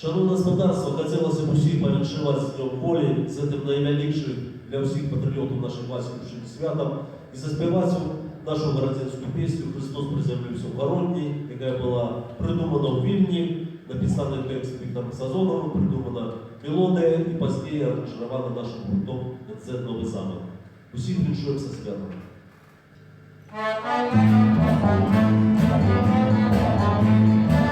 Шановне господарство, хотілося б усіх повіншувати з Днем волі, з цим найвеликшим для всіх патріотів нашої батьківщини святом і заспівати нашу городянську пісню «Христос приземлився в Городні», яка була придумана у Вільні, написана текст Віктором Сазоновим, придумана мелодія і пізніше аранжирована нашим гуртом «НЗ Новий Замок». Усіх віншуємо зі святом. Thank you.